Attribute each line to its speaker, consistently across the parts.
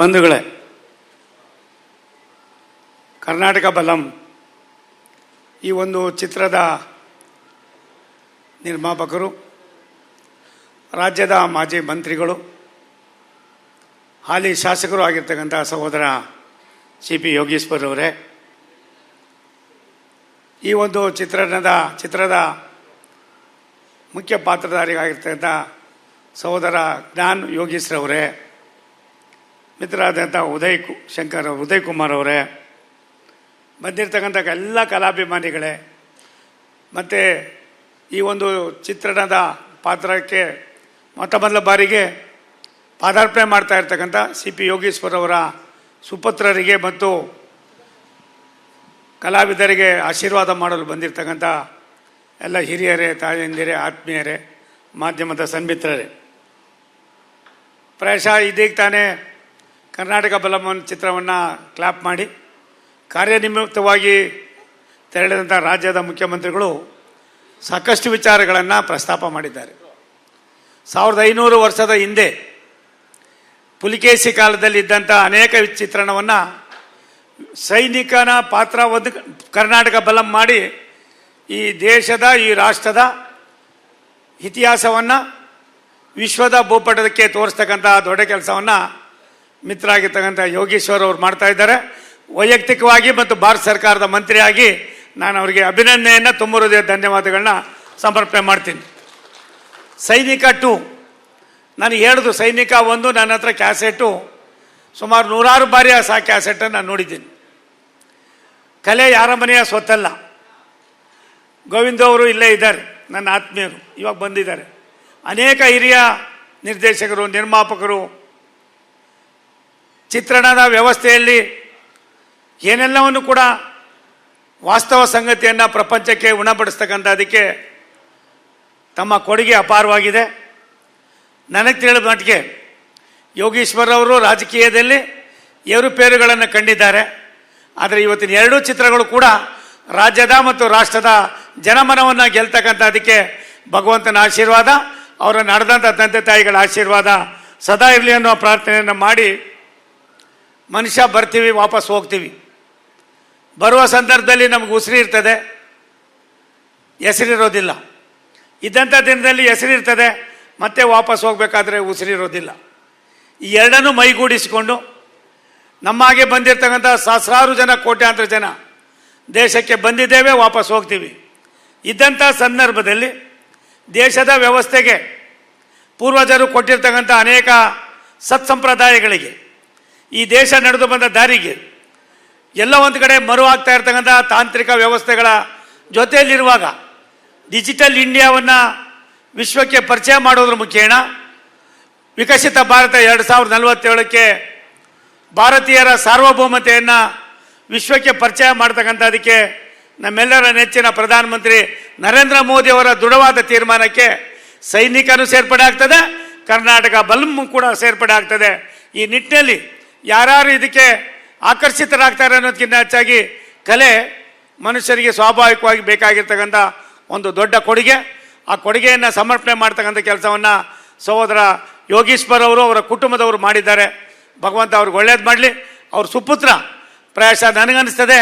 Speaker 1: ಬಂಧುಗಳೇ, ಕರ್ನಾಟಕ ಬಲಂ ಈ ಒಂದು ಚಿತ್ರದ ನಿರ್ಮಾಪಕರು, ರಾಜ್ಯದ ಮಾಜಿ ಮಂತ್ರಿಗಳು, ಹಾಲಿ ಶಾಸಕರು ಆಗಿರ್ತಕ್ಕಂಥ ಸಹೋದರ ಸಿ.ಪಿ. ಯೋಗೀಶ್ವರ್ ಅವರೇ, ಈ ಒಂದು ಚಿತ್ರದ ಮುಖ್ಯ ಪಾತ್ರಧಾರಿಯಾಗಿರ್ತಕ್ಕಂಥ ಸಹೋದರ ಜ್ಞಾನ್ ಯೋಗೀಶ್ವರವರೇ, ಮಿತ್ರರಾದಂಥ ಉದಯ್ ಕುಮಾರ್ ಅವರೇ, ಬಂದಿರತಕ್ಕಂಥ ಎಲ್ಲ ಕಲಾಭಿಮಾನಿಗಳೇ, ಮತ್ತು ಈ ಒಂದು ಚಿತ್ರಣದ ಪಾತ್ರಕ್ಕೆ ಮೊದಲ ಬಾರಿಗೆ ಪಾದಾರ್ಪಣೆ ಮಾಡ್ತಾ ಇರ್ತಕ್ಕಂಥ ಸಿ.ಪಿ. ಯೋಗೀಶ್ವರ್ ಅವರ ಸುಪುತ್ರರಿಗೆ ಮತ್ತು ಕಲಾವಿದರಿಗೆ ಆಶೀರ್ವಾದ ಮಾಡಲು ಬಂದಿರತಕ್ಕಂಥ ಎಲ್ಲ ಹಿರಿಯರೇ, ತಾಯಂದಿರೇ, ಆತ್ಮೀಯರೇ, ಮಾಧ್ಯಮದ ಸನ್ಮಿತ್ರರೇ, ಪ್ರಾಯಶಃ ಇದೀಗ ತಾನೇ ಕರ್ನಾಟಕ ಬಲಂ ಚಿತ್ರವನ್ನು ಕ್ಲಾಪ್ ಮಾಡಿ ಕಾರ್ಯನಿಮಿತ್ತವಾಗಿ ತೆರಳಿದಂಥ ರಾಜ್ಯದ ಮುಖ್ಯಮಂತ್ರಿಗಳು ಸಾಕಷ್ಟು ವಿಚಾರಗಳನ್ನು ಪ್ರಸ್ತಾಪ ಮಾಡಿದ್ದಾರೆ. 1500 ವರ್ಷದ ಹಿಂದೆ ಪುಲಿಕೇಶಿ ಕಾಲದಲ್ಲಿ ಇದ್ದಂಥ ಅನೇಕ ಚಿತ್ರಣವನ್ನು ಸೈನಿಕನ ಪಾತ್ರ ಒಂದು ಕರ್ನಾಟಕ ಬಲಂ ಮಾಡಿ ಈ ದೇಶದ, ಈ ರಾಷ್ಟ್ರದ ಇತಿಹಾಸವನ್ನು ವಿಶ್ವದ ಭೂಪಟಕ್ಕೆ ತೋರಿಸ್ತಕ್ಕಂಥ ದೊಡ್ಡ ಕೆಲಸವನ್ನು ಮಿತ್ರರಾಗಿರ್ತಕ್ಕಂಥ ಯೋಗೀಶ್ವರ್ ಅವರು ಮಾಡ್ತಾ ಇದ್ದಾರೆ. ವೈಯಕ್ತಿಕವಾಗಿ ಮತ್ತು ಭಾರತ ಸರ್ಕಾರದ ಮಂತ್ರಿಯಾಗಿ ನಾನು ಅವರಿಗೆ ಅಭಿನಂದನೆಯನ್ನು, ತುಂಬ ಹೃದಯದ ಧನ್ಯವಾದಗಳನ್ನ ಸಮರ್ಪಣೆ ಮಾಡ್ತೀನಿ. ಸೈನಿಕ 2 ನಾನು ಹೇಳಿದು, ಸೈನಿಕ 1 ನನ್ನ ಹತ್ರ ಕ್ಯಾಸೆಟು ಸುಮಾರು 100 ಬಾರಿ ಆ ಕ್ಯಾಸೆಟನ್ನು ನಾನು ನೋಡಿದ್ದೀನಿ. ಕಲೆ ಯಾರ ಮನೆಯ ಸ್ವತ್ತಲ್ಲ. ಗೋವಿಂದ ಅವರು ಇಲ್ಲೇ ಇದ್ದಾರೆ, ನನ್ನ ಆತ್ಮೀಯರು, ಇವಾಗ ಬಂದಿದ್ದಾರೆ. ಅನೇಕ ಹಿರಿಯ ನಿರ್ದೇಶಕರು, ನಿರ್ಮಾಪಕರು ಚಿತ್ರಣದ ವ್ಯವಸ್ಥೆಯಲ್ಲಿ ಏನೆಲ್ಲವನ್ನು ಕೂಡ ವಾಸ್ತವ ಸಂಗತಿಯನ್ನು ಪ್ರಪಂಚಕ್ಕೆ ಉಣಬಡಿಸ್ತಕ್ಕಂಥದಕ್ಕೆ ತಮ್ಮ ಕೊಡುಗೆ ಅಪಾರವಾಗಿದೆ. ನನಗೆ ತಿಳಿದ ಮಟ್ಟಿಗೆ ಯೋಗೀಶ್ವರ್ ಅವರು ರಾಜಕೀಯದಲ್ಲಿ ಏರುಪೇರುಗಳನ್ನು ಕಂಡಿದ್ದಾರೆ. ಆದರೆ ಇವತ್ತಿನ 2 ಚಿತ್ರಗಳು ಕೂಡ ರಾಜ್ಯದ ಮತ್ತು ರಾಷ್ಟ್ರದ ಜನಮನವನ್ನು ಗೆಲ್ತಕ್ಕಂಥದಕ್ಕೆ ಭಗವಂತನ ಆಶೀರ್ವಾದ, ಅವರ ನಡೆದಂಥ ತಂದೆ ತಾಯಿಗಳ ಆಶೀರ್ವಾದ ಸದಾ ಇರಲಿ ಅನ್ನೋ ಪ್ರಾರ್ಥನೆಯನ್ನು ಮಾಡಿ, ಮನುಷ್ಯ ಬರ್ತೀವಿ, ವಾಪಸ್ ಹೋಗ್ತೀವಿ. ಬರುವ ಸಂದರ್ಭದಲ್ಲಿ ನಮಗೆ ಉಸಿರು ಇರ್ತದೆ, ಹೆಸರಿರೋದಿಲ್ಲ. ಇದ್ದಂಥ ದಿನದಲ್ಲಿ ಹೆಸರಿರ್ತದೆ, ಮತ್ತೆ ವಾಪಸ್ ಹೋಗಬೇಕಾದ್ರೆ ಉಸಿರಿರೋದಿಲ್ಲ. ಈ ಎರಡನ್ನೂ ಮೈಗೂಡಿಸಿಕೊಂಡು ನಮ್ಮ ಹಾಗೆ ಬಂದಿರತಕ್ಕಂಥ ಸಹಸ್ರಾರು ಜನ, ಕೋಟ್ಯಾಂತರ ಜನ ದೇಶಕ್ಕೆ ಬಂದಿದ್ದೇವೆ, ವಾಪಸ್ ಹೋಗ್ತೀವಿ. ಇದ್ದಂಥ ಸಂದರ್ಭದಲ್ಲಿ ದೇಶದ ವ್ಯವಸ್ಥೆಗೆ ಪೂರ್ವಜರು ಕೊಟ್ಟಿರ್ತಕ್ಕಂಥ ಅನೇಕ ಸತ್ಸಂಪ್ರದಾಯಗಳಿಗೆ, ಈ ದೇಶ ನಡೆದು ಬಂದ ದಾರಿಗೆ ಎಲ್ಲ ಒಂದು ಕಡೆ ಮರು ಆಗ್ತಾ ಇರ್ತಕ್ಕಂಥ ತಾಂತ್ರಿಕ ವ್ಯವಸ್ಥೆಗಳ ಜೊತೆಯಲ್ಲಿರುವಾಗ ಡಿಜಿಟಲ್ ಇಂಡಿಯಾವನ್ನು ವಿಶ್ವಕ್ಕೆ ಪರಿಚಯ ಮಾಡೋದ್ರ ಮುಖೇನ ವಿಕಸಿತ ಭಾರತ 2047ಕ್ಕೆ ಭಾರತೀಯರ ಸಾರ್ವಭೌಮತೆಯನ್ನು ವಿಶ್ವಕ್ಕೆ ಪರಿಚಯ ಮಾಡ್ತಕ್ಕಂಥದಕ್ಕೆ ನಮ್ಮೆಲ್ಲರ ನೆಚ್ಚಿನ ಪ್ರಧಾನಮಂತ್ರಿ ನರೇಂದ್ರ ಮೋದಿ ಅವರ ದೃಢವಾದ ತೀರ್ಮಾನಕ್ಕೆ ಸೈನಿಕನೂ ಸೇರ್ಪಡೆ ಆಗ್ತದೆ, ಕರ್ನಾಟಕ ಬಲಂ ಕೂಡ ಸೇರ್ಪಡೆ ಆಗ್ತದೆ. ಈ ನಿಟ್ಟಿನಲ್ಲಿ ಯಾರು ಇದಕ್ಕೆ ಆಕರ್ಷಿತರಾಗ್ತಾರೆ ಅನ್ನೋದಕ್ಕಿಂತ ಹೆಚ್ಚಾಗಿ ಕಲೆ ಮನುಷ್ಯರಿಗೆ ಸ್ವಾಭಾವಿಕವಾಗಿ ಬೇಕಾಗಿರ್ತಕ್ಕಂಥ ಒಂದು ದೊಡ್ಡ ಕೊಡುಗೆ. ಆ ಕೊಡುಗೆಯನ್ನು ಸಮರ್ಪಣೆ ಮಾಡ್ತಕ್ಕಂಥ ಕೆಲಸವನ್ನು ಸಹೋದರ ಯೋಗೀಶ್ವರ್ ಅವರು, ಅವರ ಕುಟುಂಬದವರು ಮಾಡಿದ್ದಾರೆ. ಭಗವಂತ ಅವ್ರಿಗೆ ಒಳ್ಳೇದು ಮಾಡಲಿ. ಅವ್ರ ಸುಪುತ್ರ ಪ್ರಾಯಶಃ ನನಗನ್ನಿಸ್ತದೆ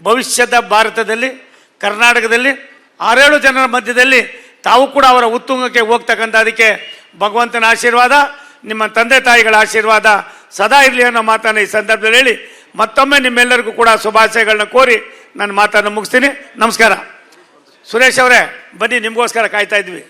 Speaker 1: ಭವಿಷ್ಯದ ಭಾರತದಲ್ಲಿ, ಕರ್ನಾಟಕದಲ್ಲಿ 6-7 ಜನರ ಮಧ್ಯದಲ್ಲಿ ತಾವು ಕೂಡ ಅವರ ಉತ್ತುಂಗಕ್ಕೆ ಹೋಗ್ತಕ್ಕಂಥದಕ್ಕೆ ಭಗವಂತನ ಆಶೀರ್ವಾದ, ನಿಮ್ಮ ತಂದೆ ತಾಯಿಗಳ ಆಶೀರ್ವಾದ ಸದಾ ಇರಲಿ ಅನ್ನೋ ಮಾತನ್ನು ಈ ಸಂದರ್ಭದಲ್ಲಿ ಹೇಳಿ, ಮತ್ತೊಮ್ಮೆ ನಿಮ್ಮೆಲ್ಲರಿಗೂ ಕೂಡ ಶುಭಾಶಯಗಳನ್ನ ಕೋರಿ ನನ್ನ ಮಾತನ್ನು ಮುಗಿಸ್ತೀನಿ. ನಮಸ್ಕಾರ. ಸುರೇಶ್ ಅವರೇ ಬನ್ನಿ, ನಿಮಗೋಸ್ಕರ ಕಾಯ್ತಾ ಇದ್ವಿ.